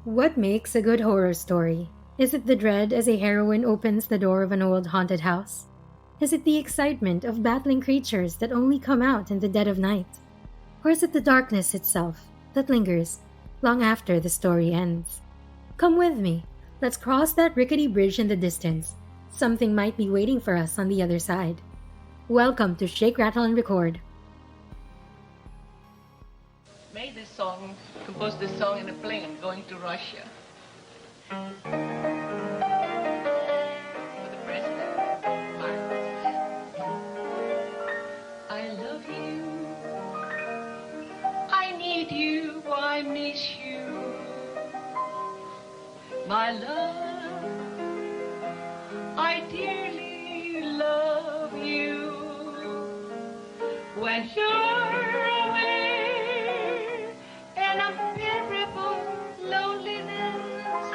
What makes a good horror story? Is it the dread as a heroine opens the door of an old haunted house? Is it the excitement of battling creatures that only come out in the dead of night? Or is it the darkness itself that lingers long after the story ends? Come with me. Let's cross that rickety bridge in the distance. Something might be waiting for us on the other side. Welcome to Shake, Rattle, and Record. Made this song, composed this song in a plane going to Russia. For the president, Marice. I love you. I need you. I miss you. My love, I dearly love you. When you're away and unbearable loneliness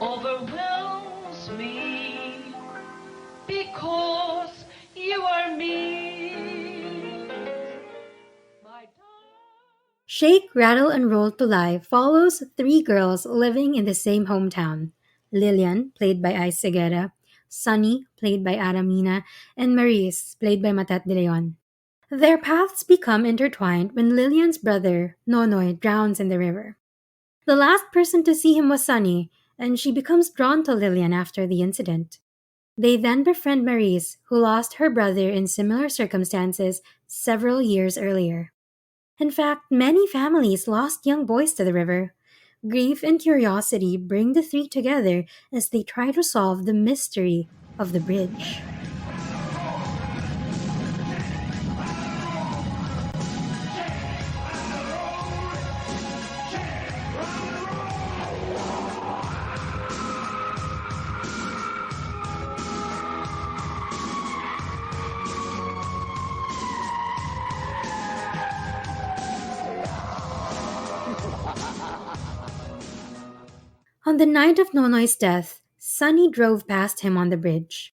overwhelms me because you are me. Shake, Rattle, and Roll Tulay follows three girls living in the same hometown. Lilian, played by Ice Seguerra, Sunny, played by Ara Mina, and Marice, played by Matet de Leon. Their paths become intertwined when Lilian's brother, Nonoy, drowns in the river. The last person to see him was Sunny, and she becomes drawn to Lilian after the incident. They then befriend Marice, who lost her brother in similar circumstances several years earlier. In fact, many families lost young boys to the river. Grief and curiosity bring the three together as they try to solve the mystery of the bridge. On the night of Nonoy's death, Sunny drove past him on the bridge.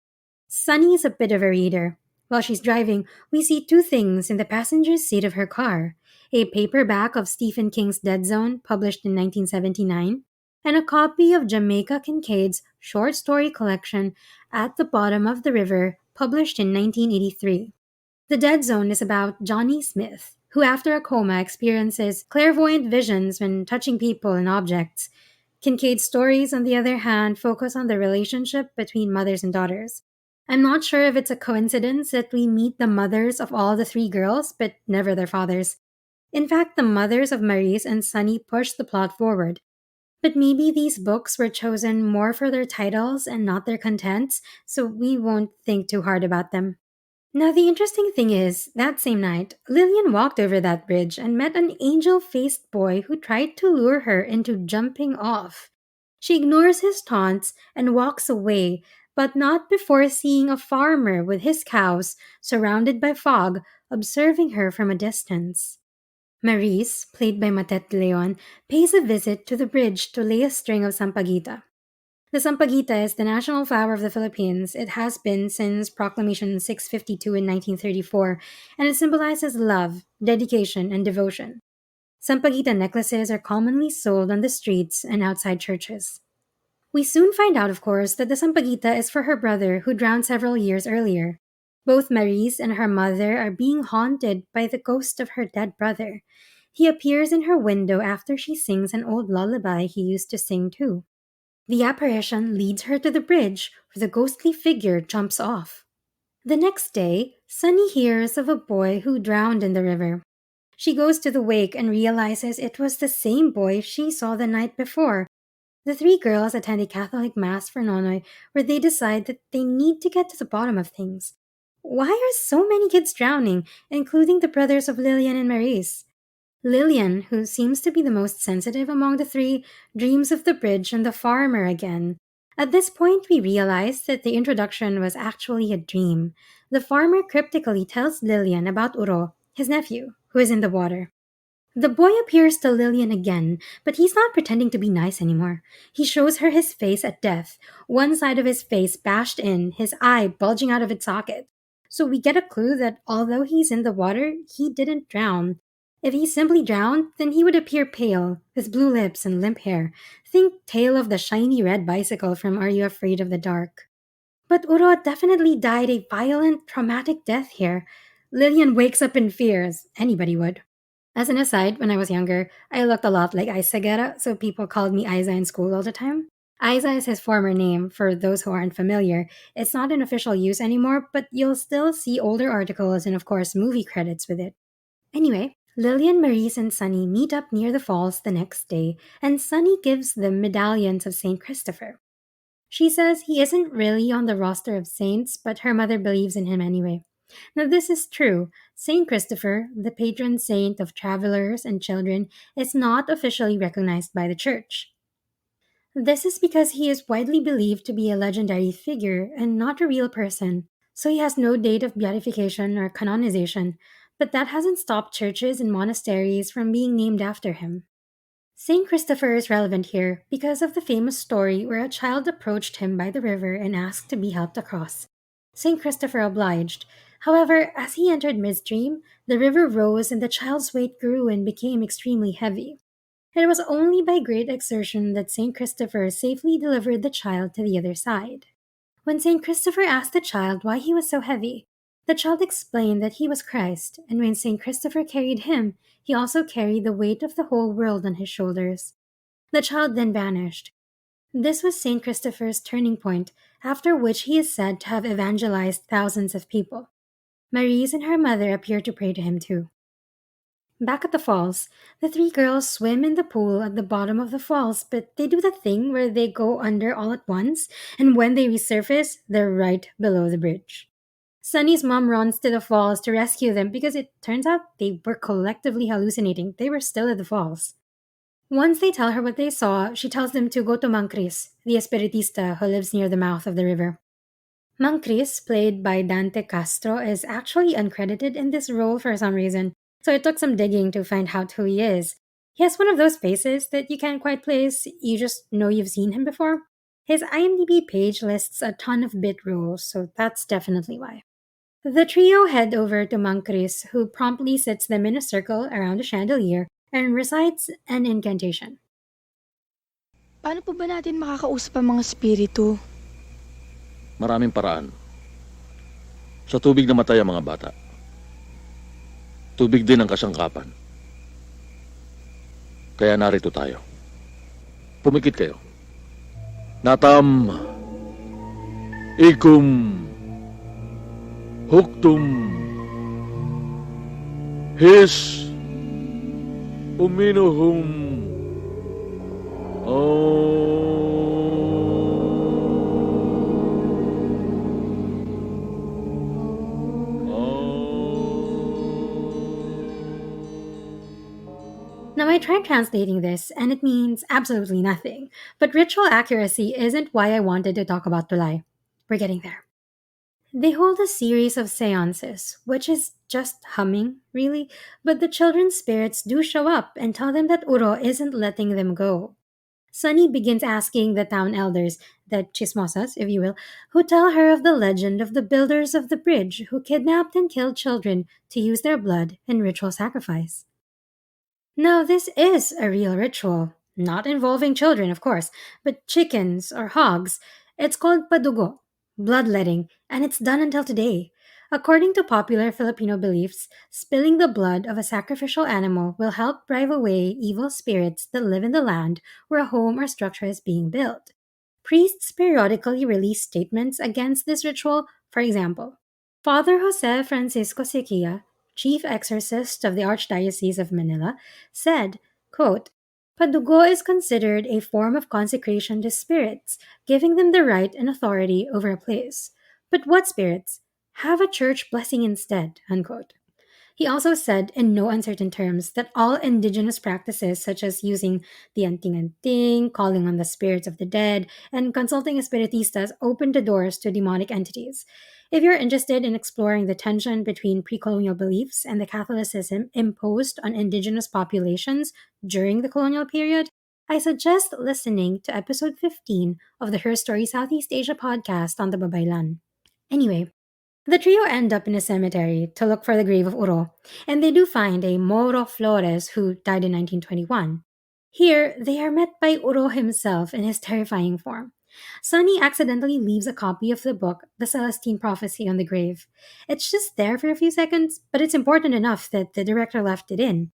Sunny is a bit of a reader. While she's driving, we see two things in the passenger's seat of her car: a paperback of Stephen King's Dead Zone, published in 1979, and a copy of Jamaica Kincaid's short story collection At the Bottom of the River, published in 1983. The Dead Zone is about Johnny Smith, who after a coma experiences clairvoyant visions when touching people and objects. Kincaid's stories, on the other hand, focus on the relationship between mothers and daughters. I'm not sure if it's a coincidence that we meet the mothers of all the three girls, but never their fathers. In fact, the mothers of Marice and Sunny push the plot forward. But maybe these books were chosen more for their titles and not their contents, so we won't think too hard about them. Now, the interesting thing is, that same night, Lilian walked over that bridge and met an angel faced boy who tried to lure her into jumping off. She ignores his taunts and walks away, but not before seeing a farmer with his cows, surrounded by fog, observing her from a distance. Marice, played by Matet de Leon, pays a visit to the bridge to lay a string of sampaguita. The sampaguita is the national flower of the Philippines. It has been since Proclamation 652 in 1934, and it symbolizes love, dedication, and devotion. Sampaguita necklaces are commonly sold on the streets and outside churches. We soon find out, of course, that the sampaguita is for her brother who drowned several years earlier. Both Marice and her mother are being haunted by the ghost of her dead brother. He appears in her window after she sings an old lullaby he used to sing too. The apparition leads her to the bridge, where the ghostly figure jumps off. The next day, Sunny hears of a boy who drowned in the river. She goes to the wake and realizes it was the same boy she saw the night before. The three girls attend a Catholic Mass for Nonoy, where they decide that they need to get to the bottom of things. Why are so many kids drowning, including the brothers of Lilian and Marice? Lilian, who seems to be the most sensitive among the three, dreams of the bridge and the farmer again. At this point, we realize that the introduction was actually a dream. The farmer cryptically tells Lilian about Uro, his nephew, who is in the water. The boy appears to Lilian again, but he's not pretending to be nice anymore. He shows her his face at death, one side of his face bashed in, his eye bulging out of its socket. So we get a clue that although he's in the water, he didn't drown. If he simply drowned, then he would appear pale, with blue lips and limp hair. Think Tale of the Shiny Red Bicycle from Are You Afraid of the Dark? But Uro definitely died a violent, traumatic death here. Lilian wakes up in fear, as anybody would. As an aside, when I was younger, I looked a lot like Ice Seguerra, so people called me Isa in school all the time. Isa is his former name, for those who aren't familiar. It's not in official use anymore, but you'll still see older articles and, of course, movie credits with it. Anyway, Lilian, Marice, and Sunny meet up near the falls the next day, and Sunny gives them medallions of St. Christopher. She says he isn't really on the roster of saints, but her mother believes in him anyway. Now, this is true. Saint Christopher, the patron saint of travelers and children, is not officially recognized by the church. This is because he is widely believed to be a legendary figure and not a real person, so he has no date of beatification or canonization, but that hasn't stopped churches and monasteries from being named after him. St. Christopher is relevant here because of the famous story where a child approached him by the river and asked to be helped across. St. Christopher obliged. However, as he entered midstream, the river rose and the child's weight grew and became extremely heavy. It was only by great exertion that St. Christopher safely delivered the child to the other side. When St. Christopher asked the child why he was so heavy, the child explained that he was Christ, and when St. Christopher carried him, he also carried the weight of the whole world on his shoulders. The child then vanished. This was St. Christopher's turning point, after which he is said to have evangelized thousands of people. Marice and her mother appear to pray to him too. Back at the falls, the three girls swim in the pool at the bottom of the falls, but they do the thing where they go under all at once, and when they resurface, they're right below the bridge. Sunny's mom runs to the falls to rescue them because it turns out they were collectively hallucinating. They were still at the falls. Once they tell her what they saw, she tells them to go to Mang Chris, the espiritista who lives near the mouth of the river. Mang Chris, played by Dante Castro, is actually uncredited in this role for some reason, so it took some digging to find out who he is. He has one of those faces that you can't quite place, you just know you've seen him before. His IMDb page lists a ton of bit roles, so that's definitely why. The trio head over to Mang Chris, who promptly sits them in a circle around a chandelier and recites an incantation. Paano po ba natin makakausap ang mga spirito? Maraming paraan. Sa tubig namatay ang mga bata. Tubig din ang kasangkapan. Kaya narito tayo. Pumikit kayo. Natam, ikum, huktum, his, uminuhum, Now, I tried translating this, and it means absolutely nothing. But ritual accuracy isn't why I wanted to talk about Tulay. We're getting there. They hold a series of seances, which is just humming, really, but the children's spirits do show up and tell them that Uro isn't letting them go. Sunny begins asking the town elders, the chismosas, if you will, who tell her of the legend of the builders of the bridge who kidnapped and killed children to use their blood in ritual sacrifice. Now, this is a real ritual, not involving children, of course, but chickens or hogs. It's called padugo, bloodletting, and it's done until today. According to popular Filipino beliefs, spilling the blood of a sacrificial animal will help drive away evil spirits that live in the land where a home or structure is being built. Priests periodically release statements against this ritual. For example, Father Jose Francisco Sequia, chief exorcist of the Archdiocese of Manila, said, quote, Padugo is considered a form of consecration to spirits, giving them the right and authority over a place. But what spirits? Have a church blessing instead, unquote. He also said, in no uncertain terms, that all indigenous practices, such as using the anting-anting, calling on the spirits of the dead, and consulting espiritistas, opened the doors to demonic entities. If you're interested in exploring the tension between pre-colonial beliefs and the Catholicism imposed on indigenous populations during the colonial period, I suggest listening to episode 15 of the Her Story Southeast Asia podcast on the Babaylan. Anyway, The trio end up in a cemetery to look for the grave of Uro, and they do find a Moro Flores who died in 1921. Here, they are met by Uro himself in his terrifying form. Sunny accidentally leaves a copy of the book, The Celestine Prophecy, on the grave. It's just there for a few seconds, but it's important enough that the director left it in.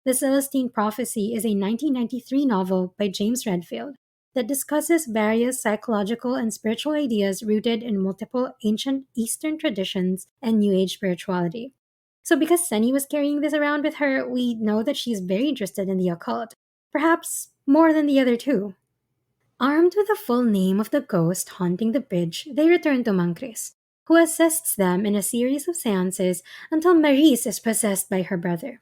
The Celestine Prophecy is a 1993 novel by James Redfield that discusses various psychological and spiritual ideas rooted in multiple ancient Eastern traditions and New Age spirituality. So, because Sunny was carrying this around with her, we know that she's very interested in the occult, perhaps more than the other two. Armed with the full name of the ghost haunting the bridge, they return to Mancris, who assists them in a series of seances until Marice is possessed by her brother.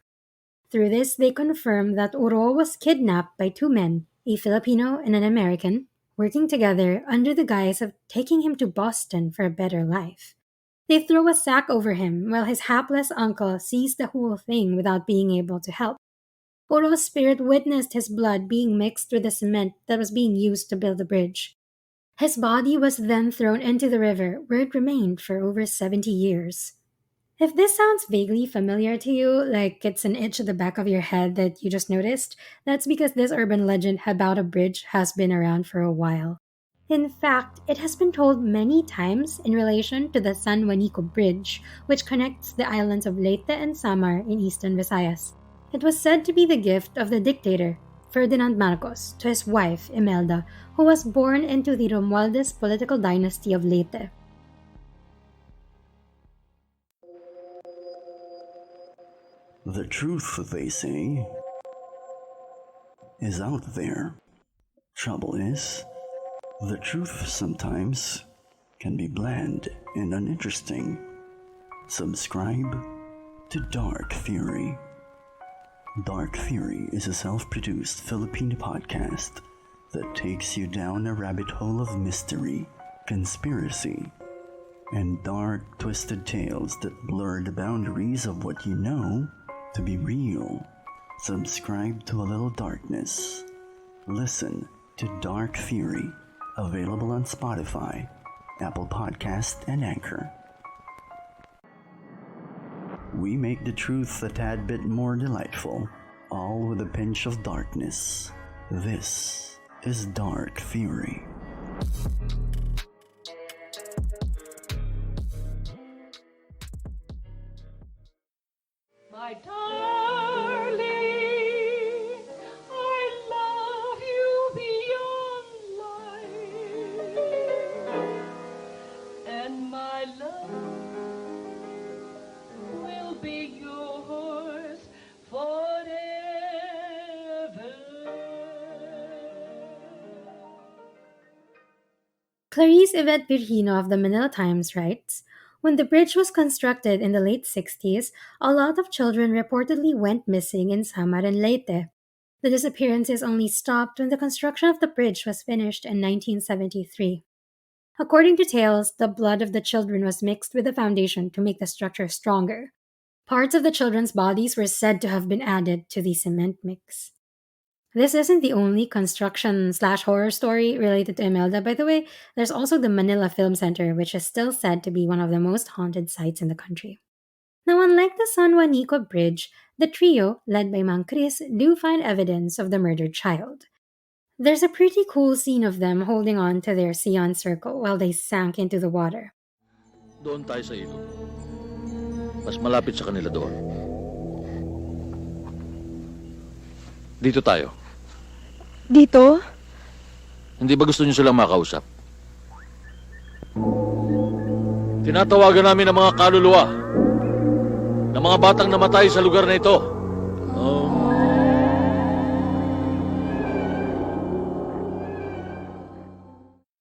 Through this, they confirm that Uro was kidnapped by two men, a Filipino and an American, working together under the guise of taking him to Boston for a better life. They throw a sack over him while his hapless uncle sees the whole thing without being able to help. Uro's spirit witnessed his blood being mixed with the cement that was being used to build the bridge. His body was then thrown into the river, where it remained for over 70 years. If this sounds vaguely familiar to you, like it's an itch at the back of your head that you just noticed, that's because this urban legend about a bridge has been around for a while. In fact, it has been told many times in relation to the San Juanico Bridge, which connects the islands of Leyte and Samar in eastern Visayas. It was said to be the gift of the dictator, Ferdinand Marcos, to his wife, Imelda, who was born into the Romualdez political dynasty of Leyte. The truth, they say, is out there. Trouble is, the truth sometimes can be bland and uninteresting. Subscribe to Dark Theory. Dark Theory is a self-produced Filipino podcast that takes you down a rabbit hole of mystery, conspiracy, and dark, twisted tales that blur the boundaries of what you know to be real. Subscribe to a little darkness. Listen to Dark Theory, available on Spotify, Apple Podcast, and Anchor. We make the truth a tad bit more delightful, all with a pinch of darkness. This is Dark Theory. My darling, I love you beyond life, and my love will be yours forever. Clarice Yvette Virgino of the Manila Times writes, when the bridge was constructed in the late 60s, a lot of children reportedly went missing in Samar and Leyte. The disappearances only stopped when the construction of the bridge was finished in 1973. According to tales, the blood of the children was mixed with the foundation to make the structure stronger. Parts of the children's bodies were said to have been added to the cement mix. This isn't the only construction/horror story related to Imelda, by the way. There's also the Manila Film Center, which is still said to be one of the most haunted sites in the country. Now, unlike the San Juanico Bridge, the trio, led by Mang Chris, do find evidence of the murdered child. There's a pretty cool scene of them holding on to their Sion circle while they sank into the water. Doon tayo sa ilog. Mas malapit sa kanila doon. Dito tayo. Dito? Hindi ba gusto niyo silang makausap? Tinatawagan namin ang mga kaluluwa ng mga batang namatay sa lugar na ito.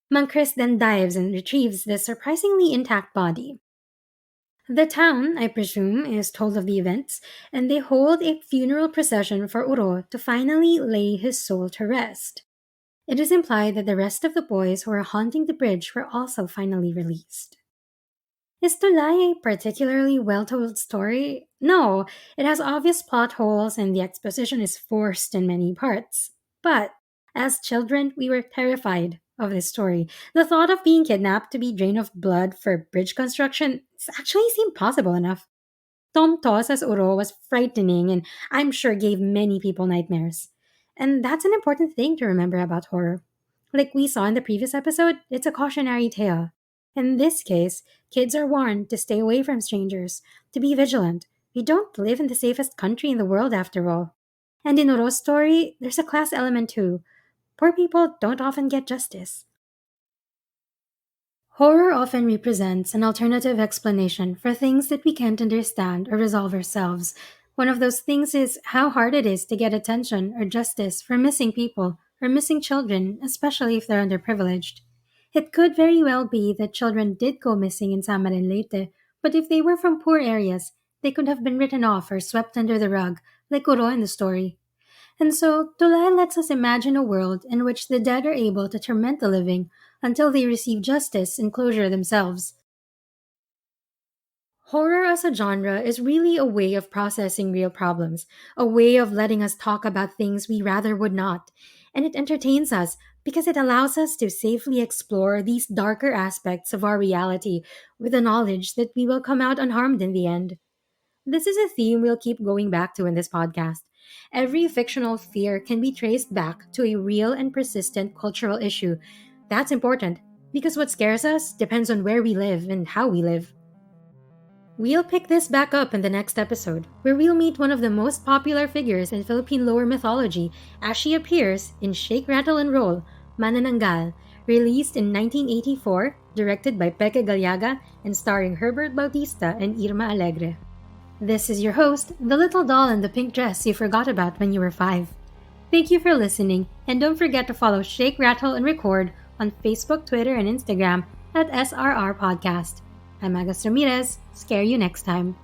Mang Chris then dives and retrieves the surprisingly intact body. The town, I presume, is told of the events, and they hold a funeral procession for Uro to finally lay his soul to rest. It is implied that the rest of the boys who were haunting the bridge were also finally released. Is Tulay a particularly well-told story? No, it has obvious plot holes and the exposition is forced in many parts. But, as children, we were terrified of this story. The thought of being kidnapped to be drained of blood for bridge construction actually seemed possible enough. Tom Toss as Uro was frightening and I'm sure gave many people nightmares. And that's an important thing to remember about horror. Like we saw in the previous episode, it's a cautionary tale. In this case, kids are warned to stay away from strangers, to be vigilant. We don't live in the safest country in the world after all. And in Uro's story, there's a class element too. Poor people don't often get justice. Horror often represents an alternative explanation for things that we can't understand or resolve ourselves. One of those things is how hard it is to get attention or justice for missing people or missing children, especially if they're underprivileged. It could very well be that children did go missing in Samarin Leyte, but if they were from poor areas, they could have been written off or swept under the rug, like Uro in the story. And so, Tulay lets us imagine a world in which the dead are able to torment the living until they receive justice and closure themselves. Horror as a genre is really a way of processing real problems, a way of letting us talk about things we rather would not. And it entertains us because it allows us to safely explore these darker aspects of our reality with the knowledge that we will come out unharmed in the end. This is a theme we'll keep going back to in this podcast. Every fictional fear can be traced back to a real and persistent cultural issue. That's important because what scares us depends on where we live and how we live. We'll pick this back up in the next episode, where we'll meet one of the most popular figures in Philippine lore mythology as she appears in Shake, Rattle and Roll, Manananggal, released in 1984, directed by Peke Galiaga and starring Herbert Bautista and Irma Alegre. This is your host, the little doll in the pink dress you forgot about when you were 5. Thank you for listening, and don't forget to follow Shake, Rattle, and Record on Facebook, Twitter, and Instagram at SRR Podcast. I'm Agus Ramirez. Scare you next time.